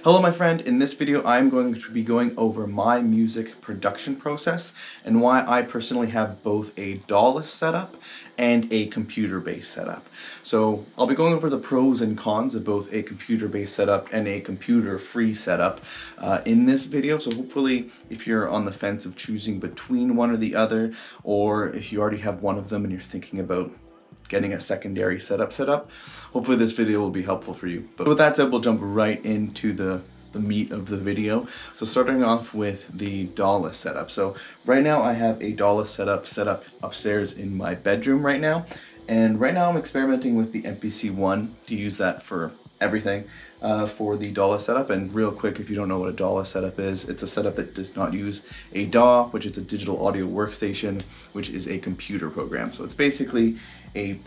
Hello my friend, in this video I'm going to be going over my music production process and why I personally have both a DAWless setup and a computer-based setup. So I'll be going over the pros and cons of both a computer-based setup and a computer-free setup in this video. So hopefully if you're on the fence of choosing between one or the other, or if you already have one of them and you're thinking about getting a secondary setup hopefully this video will be helpful for you. But with that said, we'll jump right into the meat of the video. So starting off with the DAWless setup. So right now I have a DAWless setup upstairs in my bedroom right now. And right now I'm experimenting with the MPC-1 to use that for everything for the DAWless setup. And real quick, if you don't know what a DAWless setup is, it's a setup that does not use a DAW, which is a digital audio workstation, which is a computer program. So it's basically a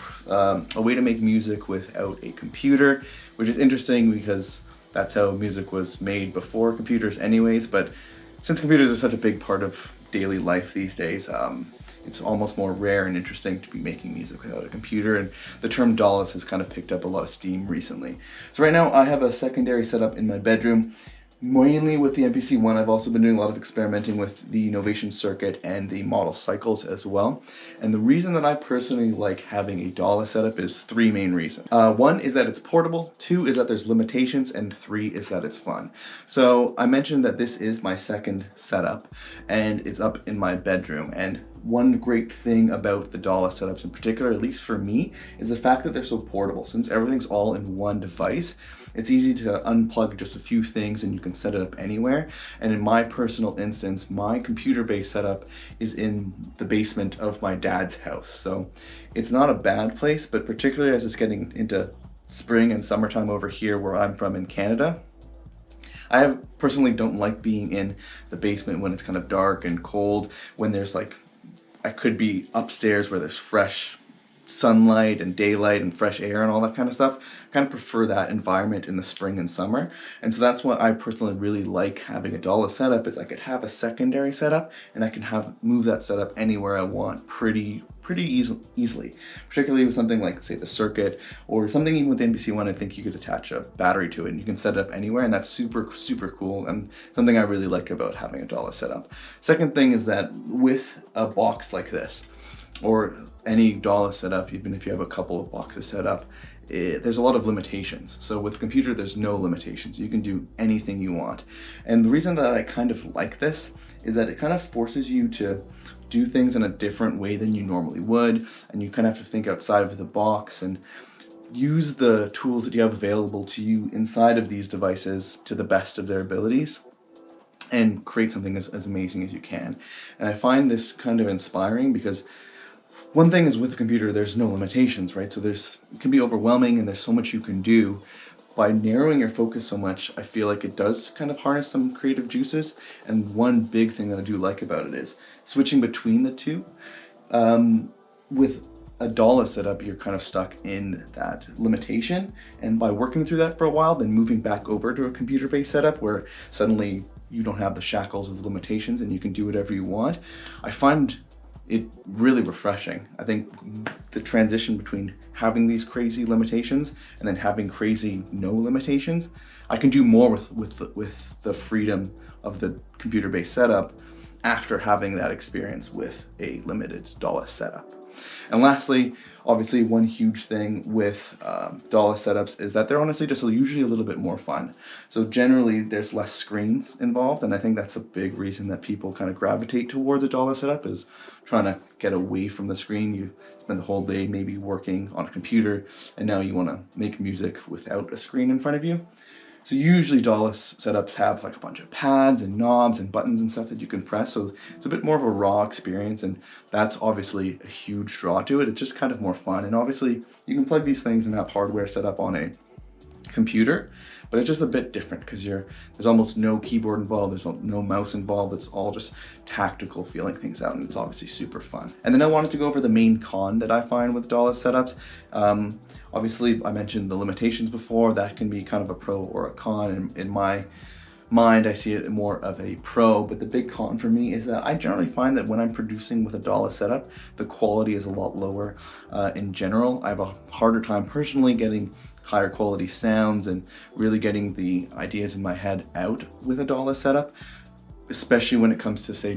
way to make music without a computer, which is interesting because that's how music was made before computers anyways. But since computers are such a big part of daily life these days, it's almost more rare and interesting to be making music without a computer, and the term DAWless has kind of picked up a lot of steam recently. So right now I have a secondary setup in my bedroom, mainly with the MPC-1. I've also been doing a lot of experimenting with the Novation circuit and the model cycles as well. And the reason that I personally like having a DAWless setup is three main reasons. One is that it's portable, two is that there's limitations, and three is that it's fun. So I mentioned that this is my second setup and it's up in my bedroom. And one great thing about the DAWless setups in particular, at least for me, is the fact that they're so portable. Since everything's all in one device, it's easy to unplug just a few things and you can set it up anywhere. And in my personal instance, my computer-based setup is in the basement of my dad's house. So it's not a bad place, but particularly as it's getting into spring and summertime over here where I'm from in Canada, I personally don't like being in the basement when it's kind of dark and cold, when there's I could be upstairs where there's fresh sunlight and daylight and fresh air and all that kind of stuff. I kind of prefer that environment in the spring and summer. And so that's what I personally really like having a DAWless setup, is I could have a secondary setup and I can move that setup anywhere I want pretty easily. Particularly with something like, say, the circuit, or something even with the MPC-1, I think you could attach a battery to it and you can set it up anywhere, and that's super cool and something I really like about having a DAWless setup. Second thing is that with a box like this, or any DAWless setup, even if you have a couple of boxes set up, there's a lot of limitations. So with a computer, there's no limitations. You can do anything you want. And the reason that I kind of like this is that it kind of forces you to do things in a different way than you normally would, and you kind of have to think outside of the box and use the tools that you have available to you inside of these devices to the best of their abilities and create something as amazing as you can. And I find this kind of inspiring because one thing is, with a computer, there's no limitations, right? So it can be overwhelming and there's so much you can do. By narrowing your focus so much, I feel like it does kind of harness some creative juices. And one big thing that I do like about it is switching between the two. With a DAWless setup, you're kind of stuck in that limitation. And by working through that for a while, then moving back over to a computer-based setup where suddenly you don't have the shackles of the limitations and you can do whatever you want, I find it really refreshing. I think the transition between having these crazy limitations and then having crazy no limitations, I can do more with the freedom of the computer-based setup after having that experience with a limited DAWless setup. And lastly, obviously one huge thing with DAWless setups is that they're honestly just usually a little bit more fun. So generally there's less screens involved, and I think that's a big reason that people kind of gravitate towards a DAWless setup, is trying to get away from the screen. You spend the whole day maybe working on a computer and now you want to make music without a screen in front of you. So usually DAWless setups have a bunch of pads and knobs and buttons and stuff that you can press, so it's a bit more of a raw experience, and that's obviously a huge draw to it. It's just kind of more fun, and obviously you can plug these things and have hardware set up on a computer, but it's just a bit different because there's almost no keyboard involved, there's no mouse involved, it's all just tactical, feeling things out, and it's obviously super fun. And then I wanted to go over the main con that I find with DAWless setups. Obviously I mentioned the limitations before. That can be kind of a pro or a con. In my mind, I see it more of a pro, but the big con for me is that I generally find that when I'm producing with a DAWless setup, the quality is a lot lower in general. I have a harder time personally getting higher quality sounds and really getting the ideas in my head out with a DAWless setup, especially when it comes to, say,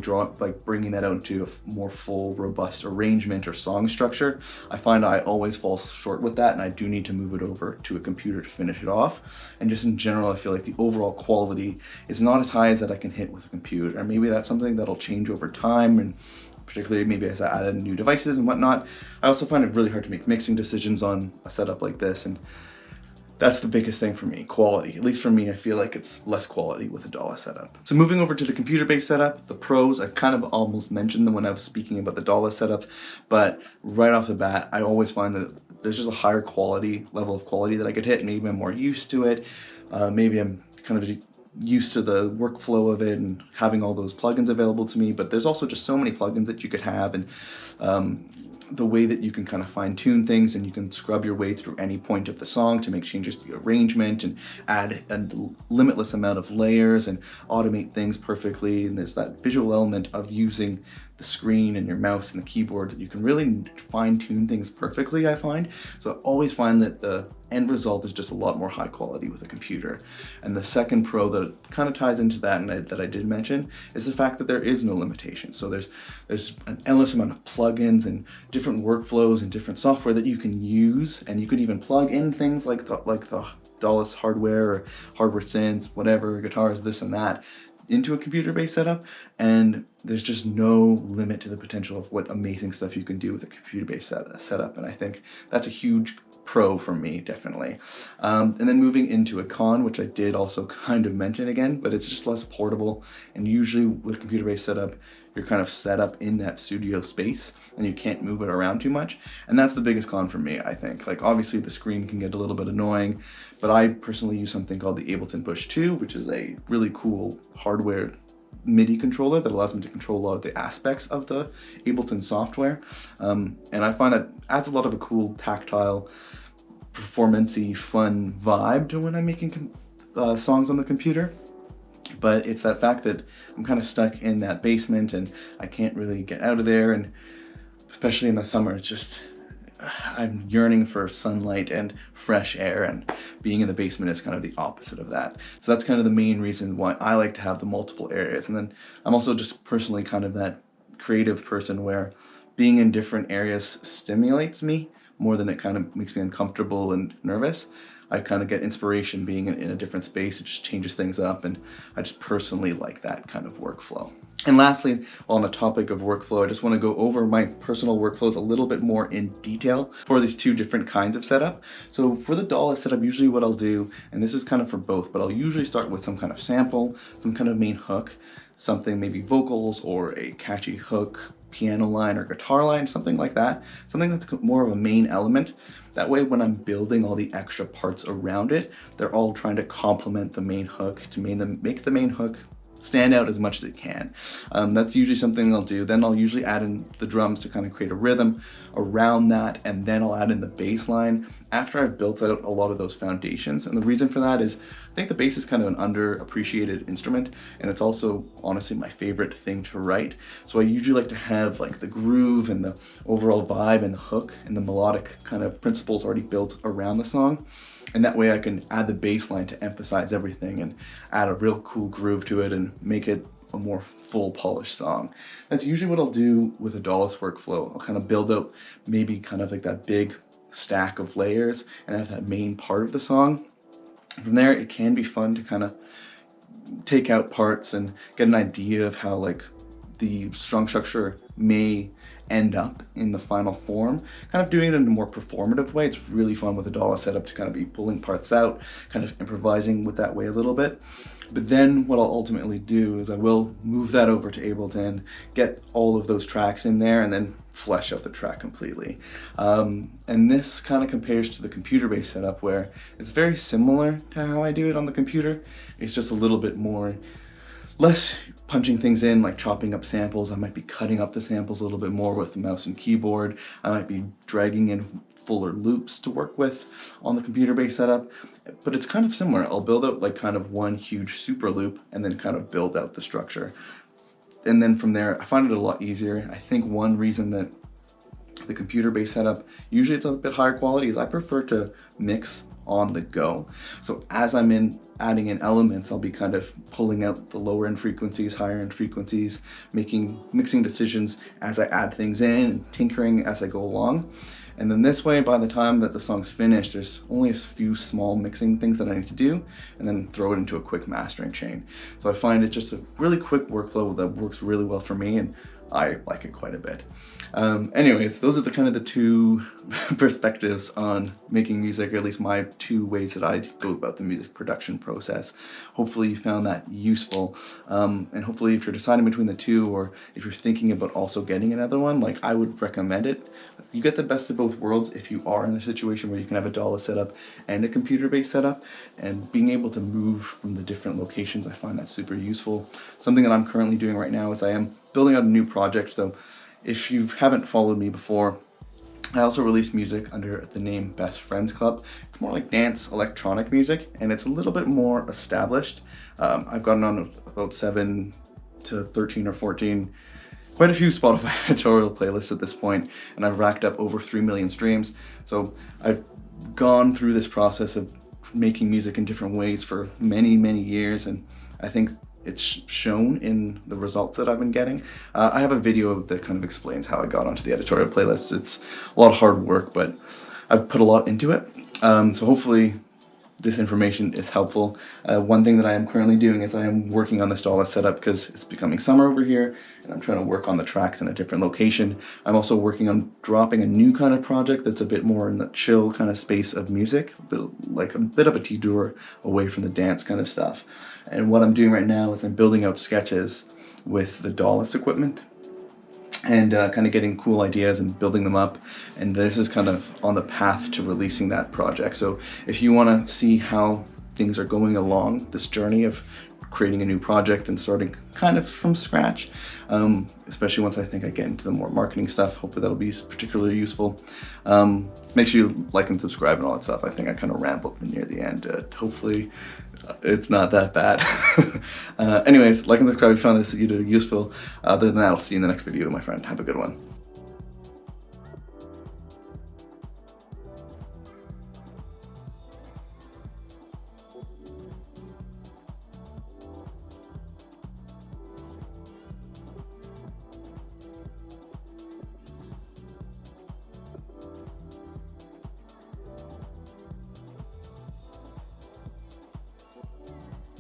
bringing that out into a more full, robust arrangement or song structure. I find I always fall short with that, and I do need to move it over to a computer to finish it off. And just in general, I feel like the overall quality is not as high as that I can hit with a computer. And maybe that's something that'll change over time, and particularly maybe as I add in new devices and whatnot. I also find it really hard to make mixing decisions on a setup like this, and that's the biggest thing for me, quality. At least for me, I feel like it's less quality with a DAWless setup. So moving over to the computer-based setup, the pros, I kind of almost mentioned them when I was speaking about the DAWless setups, but right off the bat, I always find that there's just a higher level of quality that I could hit. Maybe I'm more used to it. Maybe I'm kind of used to the workflow of it and having all those plugins available to me, but there's also just so many plugins that you could have, and the way that you can kind of fine tune things, and you can scrub your way through any point of the song to make changes to the arrangement and add a limitless amount of layers and automate things perfectly. And there's that visual element of using the screen and your mouse and the keyboard that you can really fine tune things perfectly, I find. So I always find that the end result is just a lot more high quality with a computer. And the second pro that kind of ties into that, and that I did mention, is the fact that there is no limitation. So there's an endless amount of plugins and different workflows and different software that you can use, and you could even plug in things like the DAWless hardware or hardware synths, whatever, guitars, this and that, into a computer-based setup, and there's just no limit to the potential of what amazing stuff you can do with a computer-based setup, and I think that's a huge pro for me, definitely. And then moving into a con, which I did also kind of mention again, but it's just less portable, and usually with computer-based setup, you're kind of set up in that studio space and you can't move it around too much. And that's the biggest con for me, I think. Like, obviously the screen can get a little bit annoying, but I personally use something called the Ableton Push 2, which is a really cool hardware MIDI controller that allows me to control a lot of the aspects of the Ableton software. And I find that adds a lot of a cool tactile, performance-y, fun vibe to when I'm making songs on the computer. But it's that fact that I'm kind of stuck in that basement and I can't really get out of there, and especially in the summer, it's just, I'm yearning for sunlight and fresh air, and being in the basement is kind of the opposite of that. So that's kind of the main reason why I like to have the multiple areas. And then I'm also just personally kind of that creative person where being in different areas stimulates me more than it kind of makes me uncomfortable and nervous. I kind of get inspiration being in a different space. It just changes things up, and I just personally like that kind of workflow. And lastly, on the topic of workflow, I just want to go over my personal workflows a little bit more in detail for these two different kinds of setup. So for the DAWless setup, usually what I'll do, and this is kind of for both, but I'll usually start with some kind of sample, some kind of main hook, something maybe vocals or a catchy hook, piano line or guitar line, something like that. Something that's more of a main element. That way when I'm building all the extra parts around it, they're all trying to complement the main hook to make the main hook stand out as much as it can. That's usually something I'll do. Then I'll usually add in the drums to kind of create a rhythm around that, and then I'll add in the bass line after I've built out a lot of those foundations. And the reason for that is I think the bass is kind of an underappreciated instrument, and it's also honestly my favorite thing to write. So I usually like to have like the groove and the overall vibe and the hook and the melodic kind of principles already built around the song. And that way I can add the bass line to emphasize everything and add a real cool groove to it and make it a more full polished song. That's usually what I'll do with a DAWless workflow. I'll kind of build out maybe kind of like that big stack of layers and have that main part of the song. From there, it can be fun to kind of take out parts and get an idea of how like the song structure may end up in the final form, kind of doing it in a more performative way. It's really fun with a DAWless setup to kind of be pulling parts out, kind of improvising with that way a little bit. But then what I'll ultimately do is I will move that over to Ableton, get all of those tracks in there, and then flesh out the track completely. And this kind of compares to the computer-based setup where it's very similar to how I do it on the computer. It's just a little bit less punching things in, like chopping up samples. I might be cutting up the samples a little bit more with the mouse and keyboard. I might be dragging in fuller loops to work with on the computer-based setup. But it's kind of similar. I'll build out like kind of one huge super loop and then kind of build out the structure. And then from there, I find it a lot easier. I think one reason that the computer-based setup, usually it's a bit higher quality, is I prefer to mix on the go. So as I'm adding in elements, I'll be kind of pulling out the lower end frequencies, higher end frequencies, mixing decisions as I add things in, and tinkering as I go along. And then this way, by the time that the song's finished, there's only a few small mixing things that I need to do, and then throw it into a quick mastering chain. So I find it's just a really quick workflow that works really well for me, and I like it quite a bit. Anyways, those are the two perspectives on making music, or at least my two ways that I go about the music production process. Hopefully you found that useful, and hopefully if you're deciding between the two, or if you're thinking about also getting another one, like, I would recommend it. You get the best of both worlds if you are in a situation where you can have a DAWless setup and a computer-based setup, and being able to move from the different locations, I find that super useful. Something that I'm currently doing right now is I am building out a new project. So if you haven't followed me before, I also release music under the name Best Friends Club. It's more like dance electronic music, and it's a little bit more established. I've gotten on about 7 to 13 or 14, quite a few Spotify editorial playlists at this point, and I've racked up over 3 million streams. So I've gone through this process of making music in different ways for many, many years, and I think it's shown in the results that I've been getting. I have a video that kind of explains how I got onto the editorial playlists. It's a lot of hard work, but I've put a lot into it. So hopefully this information is helpful. One thing that I am currently doing is I am working on this DAWless setup because it's becoming summer over here, and I'm trying to work on the tracks in a different location. I'm also working on dropping a new kind of project that's a bit more in the chill kind of space of music, like a bit of a detour away from the dance kind of stuff. And what I'm doing right now is I'm building out sketches with the DAWless equipment, and kind of getting cool ideas and building them up. And this is kind of on the path to releasing that project. So if you want to see how things are going along this journey of creating a new project and starting kind of from scratch, especially once I think I get into the more marketing stuff, hopefully that'll be particularly useful. Make sure you like and subscribe and all that stuff. I think I kind of rambled near the end. Hopefully it's not that bad. Anyways, like and subscribe if you found this useful. Other than that, I'll see you in the next video, my friend. Have a good one.